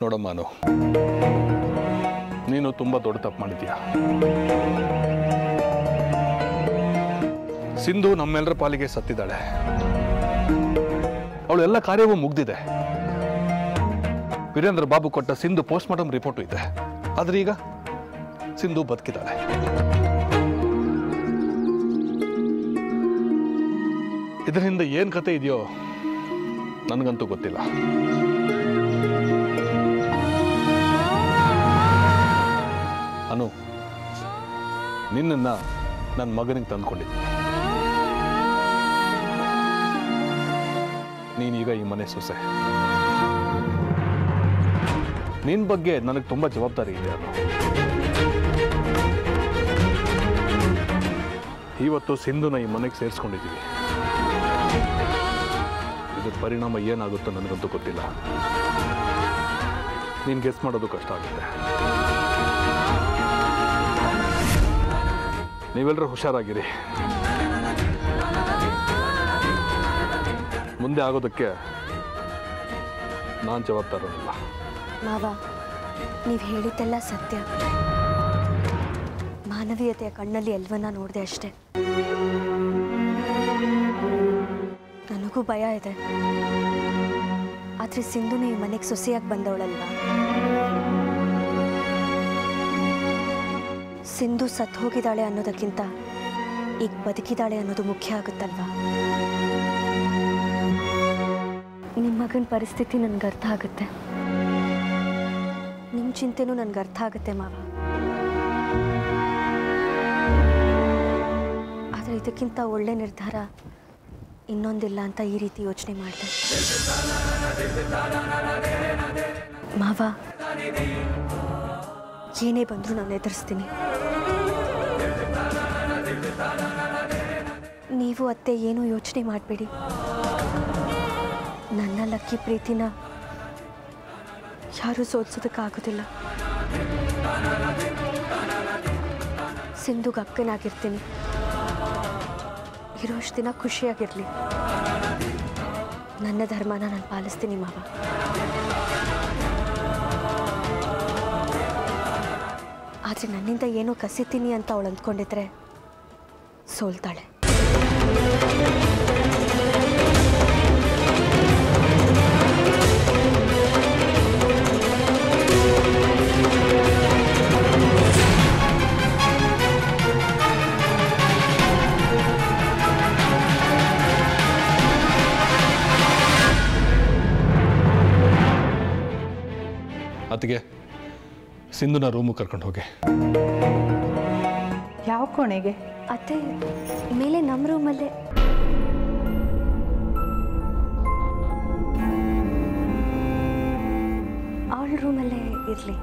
ನೋಡಮ್ಮ, ನೀನು ತುಂಬ ದೊಡ್ಡ ತಪ್ಪು ಮಾಡಿದ್ದೀಯ. ಸಿಂಧು ನಮ್ಮೆಲ್ಲರ ಪಾಲಿಗೆ ಸತ್ತಿದ್ದಾಳೆ. ಅವಳು ಎಲ್ಲ ಕಾರ್ಯವೂ ಮುಗ್ದಿದೆ. ವೀರೇಂದ್ರ ಬಾಬು ಕೊಟ್ಟ ಸಿಂಧು ಪೋಸ್ಟ್ ಮಾರ್ಟಮ್ ರಿಪೋರ್ಟು ಇದೆ. ಆದ್ರೆ ಈಗ ಸಿಂಧು ಬದುಕಿದ್ದಾಳೆ. ಇದರಿಂದ ಏನ್ ಕತೆ ಇದೆಯೋ ನನಗಂತೂ ಗೊತ್ತಿಲ್ಲ. ಅನು, ನಿನ್ನನ್ನ ನನ್ನ ಮಗನಿಗೆ ತಂದ್ಕೊಂಡಿದ್ದೀನಿ. ನೀನೀಗ ಈ ಮನೆ ಸೊಸೆ. ನಿನ್ನ ಬಗ್ಗೆ ನನಗೆ ತುಂಬ ಜವಾಬ್ದಾರಿ ಇದೆ. ಅನು, ಇವತ್ತು ಸಿಂಧುನ ಈ ಮನೆಗೆ ಸೇರಿಸ್ಕೊಂಡಿದ್ದೀವಿ. ಇದ್ರ ಪರಿಣಾಮ ಏನಾಗುತ್ತೋ ನನಗಂತೂ ಗೊತ್ತಿಲ್ಲ. ನೀನು ಗೆಸ್ ಮಾಡೋದು ಕಷ್ಟ ಆಗುತ್ತೆ. ನೀವೆಲ್ಲರೂ ಹುಷಾರಾಗಿರಿ. ಮುಂದೆ ಆಗೋದಕ್ಕೆ ನಾನು ಜವಾಬ್ದಾರನಲ್ಲ. ಮಾವ, ನೀವು ಹೇಳಿದ್ದೆಲ್ಲ ಸತ್ಯ. ಮಾನವೀಯತೆಯ ಕಣ್ಣಲ್ಲಿ ಎಲ್ಲವನ್ನ ನೋಡಿದೆ ಅಷ್ಟೇ. ನನಗೂ ಭಯ ಇದೆ. ಆದರೆ ಸಿಂಧುನು ಈ ಮನೆಗೆ ಸೊಸೆಯಾಗಿ ಬಂದವಳಲ್ವಾ? ಸಿಂಧು ಸತ್ತು ಹೋಗಿದ್ದಾಳೆ ಅನ್ನೋದಕ್ಕಿಂತ ಈಗ ಬದುಕಿದ್ದಾಳೆ ಅನ್ನೋದು ಮುಖ್ಯ ಆಗುತ್ತಲ್ವಾ? ನಿಮ್ಮ ಮಗನ ಪರಿಸ್ಥಿತಿ ನನಗೆ ಅರ್ಥ ಆಗುತ್ತೆ. ನಿಮ್ಮ ಚಿಂತೆನೂ ನನಗೆ ಅರ್ಥ ಆಗುತ್ತೆ ಮಾವ. ಆದರೆ ಇದಕ್ಕಿಂತ ಒಳ್ಳೆ ನಿರ್ಧಾರ ಇನ್ನೊಂದಿಲ್ಲ ಅಂತ ಈ ರೀತಿ ಯೋಚನೆ ಮಾಡಿದೆ. ಮಾವ, ಏನೇ ಬಂದರೂ ನಾನು ಎದುರಿಸ್ತೀನಿ. ನೀವು ಅತ್ತೆ ಏನೂ ಯೋಚನೆ ಮಾಡಬೇಡಿ. ನನ್ನ ಲಕ್ಕಿ ಪ್ರೀತಿನ ಯಾರೂ ಸೋಲ್ಸೋದಕ್ಕಾಗೋದಿಲ್ಲ. ಸಿಂಧುಗೆ ಅಕ್ಕನಾಗಿರ್ತೀನಿ. ಇರೋಷ್ಟು ದಿನ ಖುಷಿಯಾಗಿರಲಿ. ನನ್ನ ಧರ್ಮನ ನಾನು ಪಾಲಿಸ್ತೀನಿ ಮಾವ. ಆದರೆ ನನ್ನಿಂದ ಏನೋ ಕಸಿತೀನಿ ಅಂತ ಅವಳು ಅಂದ್ಕೊಂಡಿದ್ರೆ ಸೋಲ್ತಾಳೆ. ಅತ್ತಿಗೆ, ಸಿಂಧುನ ರೂಮು ಕರ್ಕೊಂಡು ಹೋಗಿ. ಯಾವ ಕೋಣೆಗೆ? ಅತ್ತೆ, ಮೇಲೆ ನಮ್ಮ ರೂಮಲ್ಲೇ. ಅವಳ ರೂಮಲ್ಲೇ ಇರಲಿ.